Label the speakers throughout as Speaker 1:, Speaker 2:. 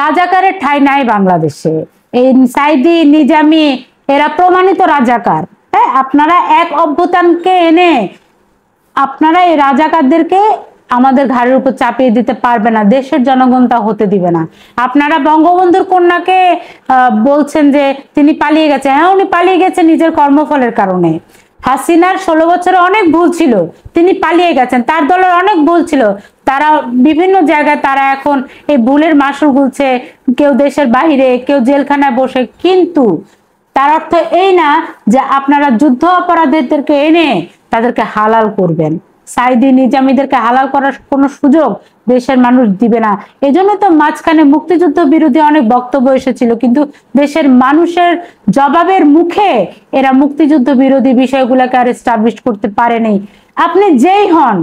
Speaker 1: রাজাকারের ঠাঁই নাই বাংলাদেশে। এই সাইদি নিজামী এরা প্রমাণিত রাজাকার। হ্যাঁ, আপনারা এক অভ্যুত্থানকে এনে আপনারা এই রাজাকারদেরকে আমাদের ঘাড়ের উপর চাপিয়ে দিতে পারবে না, দেশের জনগণ তা হতে দিবে না। আপনারা বঙ্গবন্ধুর কন্যাকে বলছেন যে তিনি পালিয়ে গেছে। হ্যাঁ, উনি পালিয়ে গেছে নিজের কর্মফলের কারণে। হাসিনার 16 বছরে অনেক ভুল ছিল, তিনি পালিয়ে গেছেন। তার দলের অনেক ভুল ছিল, তারা বিভিন্ন জায়গায় তারা এখন এই ভুলের মাসুল গুলছে, কেউ দেশের বাইরে, কেউ জেলখানায় বসে। কিন্তু তার অর্থ এই না যে আপনারা যুদ্ধ অপরাধীদেরকে এনে তাদেরকে হালাল করবেন। সাইদি নিজামীদেরকে হালাল করার কোনো সুযোগ দেশের মানুষ দিবে না। এজন্য তো মাঝখানে মুক্তিযুদ্ধ বিরোধী অনেক বক্তব্য এসেছিল, কিন্তু দেশের মানুষের জবাবের মুখে এরা মুক্তিযুদ্ধ বিরোধী বিষয়গুলোকে আর এস্টাবলিশ করতে পারেনি। আপনি যেই হন,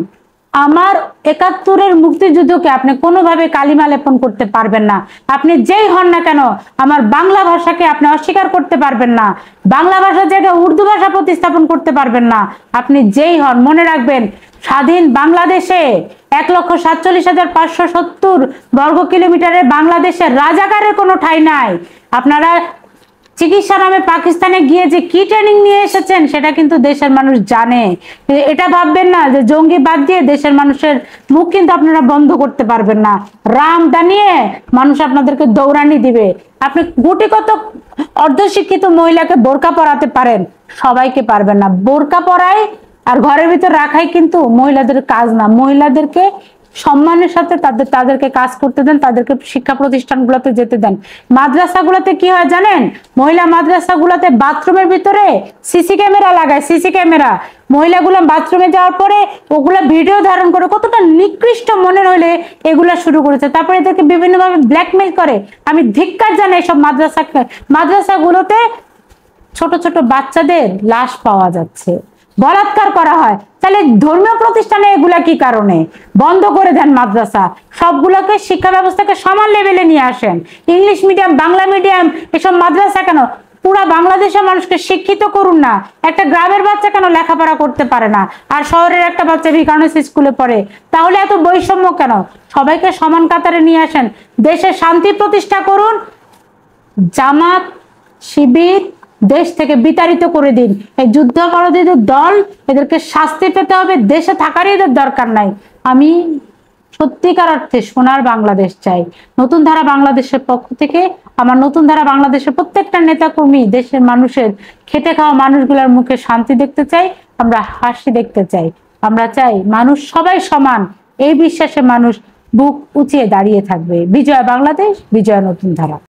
Speaker 1: আমার ৭১-এর মুক্তিযুদ্ধকে আপনি কোনোভাবে কালিমা লেপন করতে পারবেন না। আপনি যেই হন না কেন, আমার বাংলা ভাষাকে আপনি অস্বীকার করতে পারবেন না। বাংলা ভাষার জায়গায় উর্দু ভাষা প্রতিস্থাপন করতে পারবেন না। আপনি যেই হন, মনে রাখবেন, স্বাধীন বাংলাদেশে ১,৪৭,৫৭০ বর্গ কিলোমিটারের বাংলাদেশের রাজাকারের কোনো ঠাঁই নাই। আপনারা চিকিৎসা নামে পাকিস্তানে গিয়ে যে কি ট্রেনিং নিয়ে এসেছেন সেটা কিন্তু দেশের মানুষ জানে। এটা ভাববেন না যে জঙ্গি বাদ দিয়ে দেশের মানুষের মুখ কিন্তু আপনারা বন্ধ করতে পারবেন না। রাম দানিয়ে মানুষ আপনাদেরকে দৌড়ানি দিবে। আপনি গুটি কত অর্ধশিক্ষিত মহিলাকে বোরকা পরাতে পারেন, সবাইকে পারবেন না। বোরকা পরাই আর ঘরের ভিতর রাখাই কিন্তু মহিলাদের কাজ না। মহিলাদেরকে সম্মানের সাথে তাদেরকে কাজ করতে দেন, তাদেরকে শিক্ষা প্রতিষ্ঠানগুলোতে যেতে দেন। মাদ্রাসাগুলোতে কি হয় জানেন? মহিলা মাদ্রাসাগুলোতে বাথরুমের ভিতরে সিসি ক্যামেরা লাগায়। সিসি ক্যামেরা, মহিলাগুলো বাথরুমে যাওয়ার পরে ওগুলা ভিডিও ধারণ করে। কতটা নিকৃষ্ট মনের হলে এগুলা শুরু করেছে। তারপরে এদেরকে বিভিন্নভাবে ব্ল্যাকমেল করে। আমি ধিক্কার জানাই সব মাদ্রাসাগুলোতে ছোট ছোট বাচ্চাদের লাশ পাওয়া যাচ্ছে, বলাৎকার করা হয়। তাহলে ধর্মীয় প্রতিষ্ঠানে এগুলা কি কারণে? বন্ধ করে দেন মাদ্রাসা, সবগুলোকে শিক্ষা ব্যবস্থাকে সমান লেভেলে নিয়ে আসেন। ইংলিশ মিডিয়াম, বাংলা মিডিয়াম, এসব মাদ্রাসা কেন? পুরা বাংলাদেশের মানুষকে শিক্ষিত করুন না। একটা গ্রামের বাচ্চা কেন লেখাপড়া করতে পারে না, আর শহরের একটা বাচ্চা ভিকারুনিস স্কুলে পড়ে? তাহলে এত বৈষম্য কেন? সবাইকে সমান কাতারে নিয়ে আসেন, দেশে শান্তি প্রতিষ্ঠা করুন। জামাত, শিবির দেশ থেকে বিতাড়িত করে দিন। এই যুদ্ধাপরাধীদের দল, এদেরকে শাস্তি পেতে হবে। দেশে থাকারই এদের দরকার নাই। আমি সত্যিকার অর্থে সোনার বাংলাদেশ চাই। নতুন ধারা বাংলাদেশের পক্ষ থেকে আমার নতুন ধারা বাংলাদেশের প্রত্যেকটা নেতাকর্মী দেশের মানুষের, খেটে খাওয়া মানুষগুলোর মুখে শান্তি দেখতে চাই, আমরা হাসি দেখতে চাই। আমরা চাই মানুষ সবাই সমান। এই বিশ্বাসে মানুষ বুক উঁচিয়ে দাঁড়িয়ে থাকবে। বিজয় বাংলাদেশ, বিজয় নতুন ধারা।